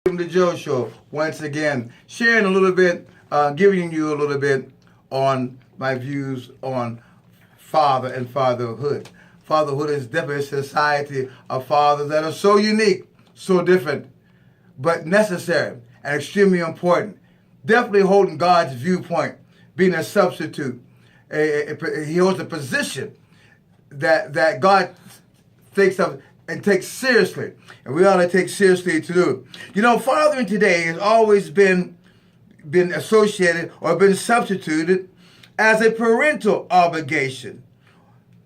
The Joe Show once again, sharing a little bit, giving you a little bit on my views on father and fatherhood. Fatherhood is definitely a society of fathers that are so unique, so different, but necessary and extremely important. Definitely holding God's viewpoint, being a substitute. He holds a position that God thinks of and takes seriously, and we ought to take seriously to do. You know, fathering today has always been associated or been substituted as a parental obligation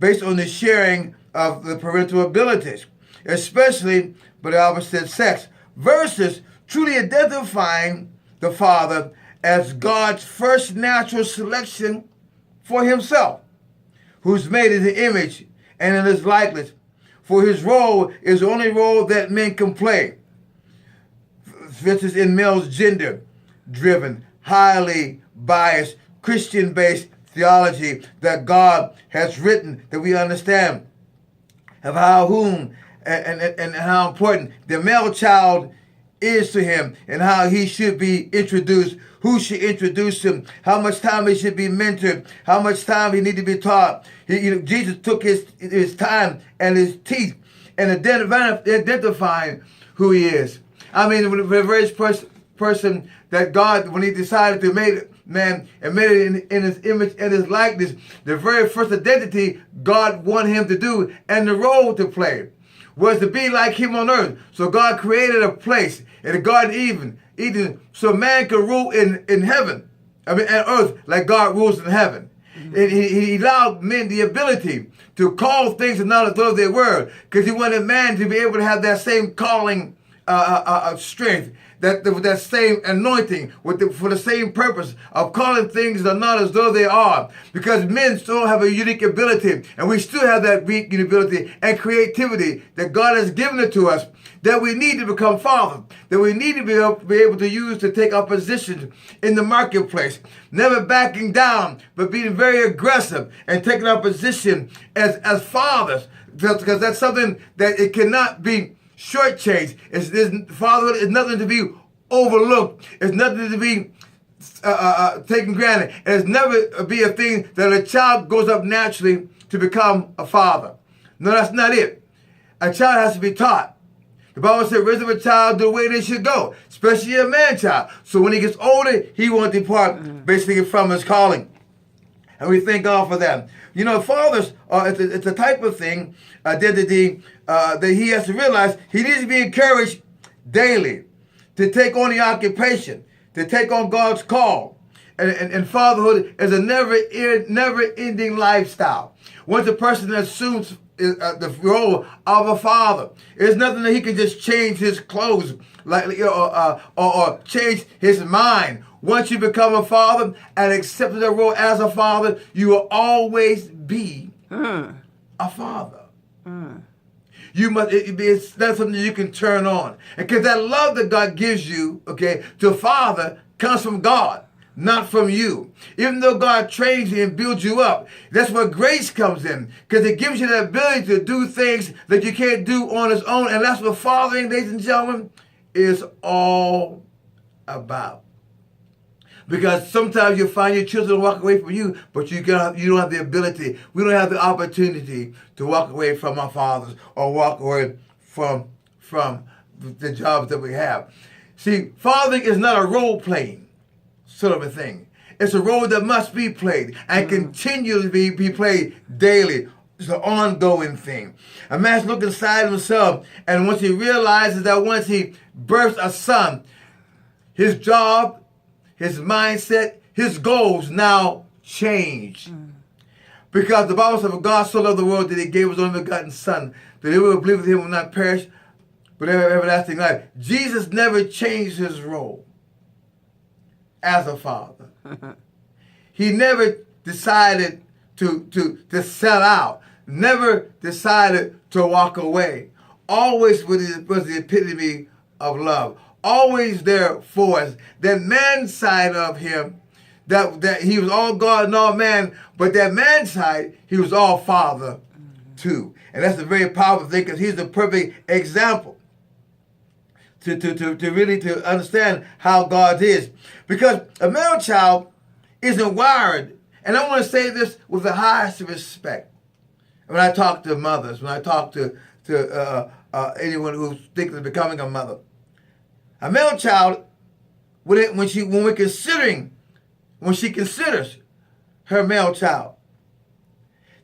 based on the sharing of the parental abilities, especially by the opposite sex, versus truly identifying the father as God's first natural selection for himself, who's made in his image and in his likeness. For his role is the only role that men can play. This is in male's gender-driven, highly biased, Christian-based theology that God has written that we understand of whom and how important the male child is to him and how he should be introduced, who should introduce him, how much time he should be mentored, how much time he need to be taught. Jesus took his time and his teeth and identifying who he is. I mean, the very first person that God, when he decided to make man and made it in his image and his likeness, the very first identity God wanted him to do and the role to play was to be like him on earth. So God created a place in the Garden Eden, so man could rule in heaven, and earth like God rules in heaven. Mm-hmm. And he allowed men the ability to call things not as though they were, because he wanted man to be able to have that same calling strength, that same anointing for the same purpose of calling things that are not as though they are, because men still have a unique ability, and we still have that unique ability and creativity that God has given it to us, that we need to become fathers, that we need to be able to use to take our positions in the marketplace, never backing down, but being very aggressive and taking our position as fathers, because that's something that it cannot be shortchanged. Fatherhood is nothing to be overlooked. It's nothing to be taken granted. And it's never be a thing that a child goes up naturally to become a father. No, that's not it. A child has to be taught. The Bible said, raise up a child the way they should go, especially a man child. So when he gets older, he won't depart basically from his calling. And we thank God for that. You know, fathers, it's a type of thing, identity, that he has to realize he needs to be encouraged daily to take on the occupation, to take on God's call. And fatherhood is a never-ending lifestyle. Once a person assumes the role of a father, it's nothing that he can just change his clothes or change his mind. Once you become a father and accept the role as a father, you will always be a father. You must. It's not something you can turn on, because that love that God gives you, to a father, comes from God, not from you. Even though God trains you and builds you up, that's where grace comes in, because it gives you the ability to do things that you can't do on its own, and that's what fathering, ladies and gentlemen, is all about. Because sometimes you find your children walk away from you, but you don't have the ability. We don't have the opportunity to walk away from our fathers or walk away from the jobs that we have. See, fathering is not a role-playing sort of a thing. It's a role that must be played and continually be played daily. It's an ongoing thing. A man's looking inside himself, and once he realizes that once he births a son, his job, his mindset, his goals now change. Because the Bible says, for God so loved the world that he gave his only begotten Son, that whoever believe in him will not perish, but have everlasting life. Jesus never changed his role as a father. He never decided to sell out, never decided to walk away. Always was the epitome of love. Always there for us. That man side of him, that he was all God and all man, but that man side, he was all father too. And that's a very powerful thing, because he's the perfect example to really to understand how God is. Because a male child isn't wired, and I want to say this with the highest respect. When I talk to mothers, when I talk to anyone who's thinking of becoming a mother, a male child, when she considers her male child,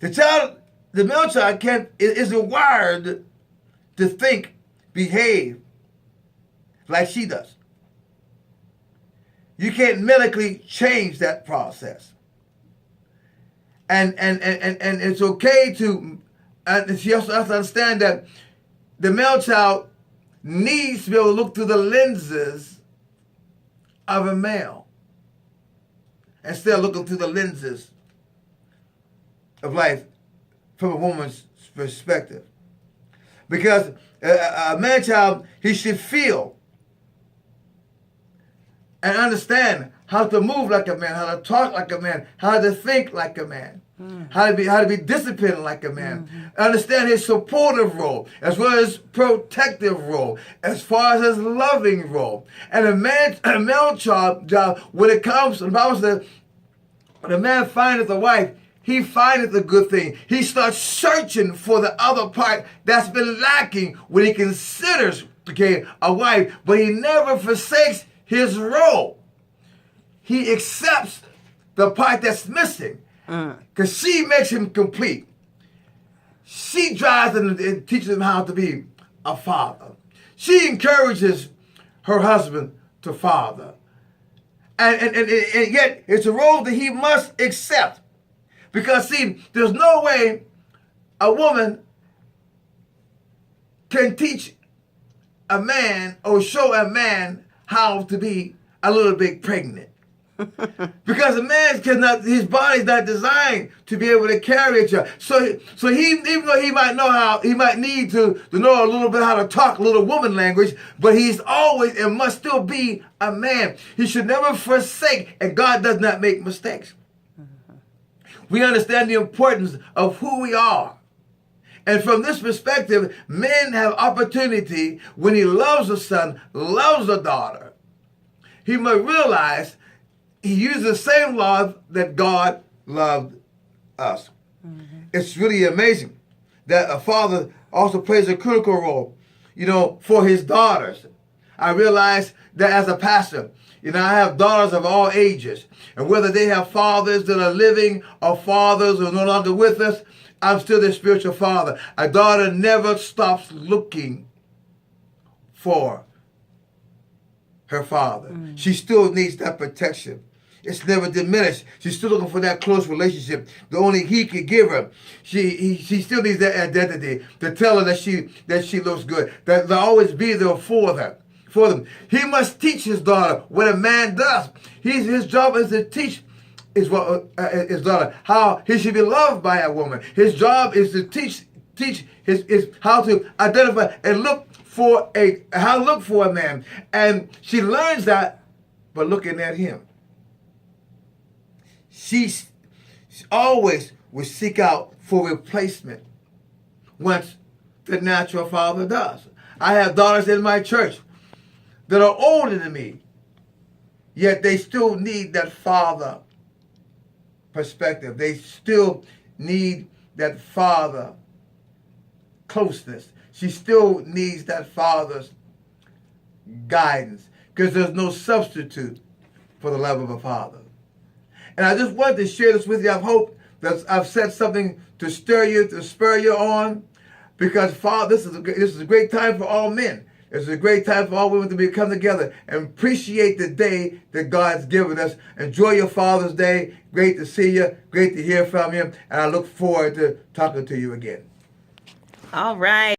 the male child isn't wired to think, behave like she does. You can't medically change that process. And it's okay she also has to understand that the male child needs to be able to look through the lenses of a male instead of looking through the lenses of life from a woman's perspective. Because a man child, he should feel and understand how to move like a man, how to talk like a man, how to think like a man, how to be disciplined like a man. Understand his supportive role as well as protective role, as far as his loving role. And a male child, when it comes, the Bible says, when a man findeth a wife, he findeth a good thing. He starts searching for the other part that's been lacking when he considers, a wife, but he never forsakes his role. He accepts the part that's missing because she makes him complete. She drives him and teaches him how to be a father. She encourages her husband to father. And yet it's a role that he must accept. Because, see, there's no way a woman can teach a man or show a man how to be a little bit pregnant. Because a man cannot, his body's not designed to be able to carry a child. So he, even though he might need to know a little bit how to talk a little woman language, but he's always and must still be a man. He should never forsake, and God does not make mistakes. We understand the importance of who we are. And from this perspective, men have opportunity when he loves a son, loves a daughter. He must realize he used the same love that God loved us. It's really amazing that a father also plays a critical role, for his daughters. I realize that as a pastor, I have daughters of all ages. And whether they have fathers that are living or fathers who are no longer with us, I'm still their spiritual father. A daughter never stops looking for her father. She still needs that protection. It's never diminished. She's still looking for that close relationship that only he could give her. She still needs that identity to tell her that she looks good, that they'll always be there for them. He must teach his daughter what a man does. His job is to teach his daughter how he should be loved by a woman. His job is to teach his how to identify and look for a man. And she learns that by looking at him. She always will seek out for replacement once the natural father does. I have daughters in my church that are older than me, yet they still need that father perspective. They still need that father closeness. She still needs that father's guidance because there's no substitute for the love of a father. And I just wanted to share this with you. I hope that I've said something to stir you, to spur you on, because Father, this is a great time for all men. It's a great time for all women to come together and appreciate the day that God's given us. Enjoy your Father's Day. Great to see you. Great to hear from you. And I look forward to talking to you again. All right.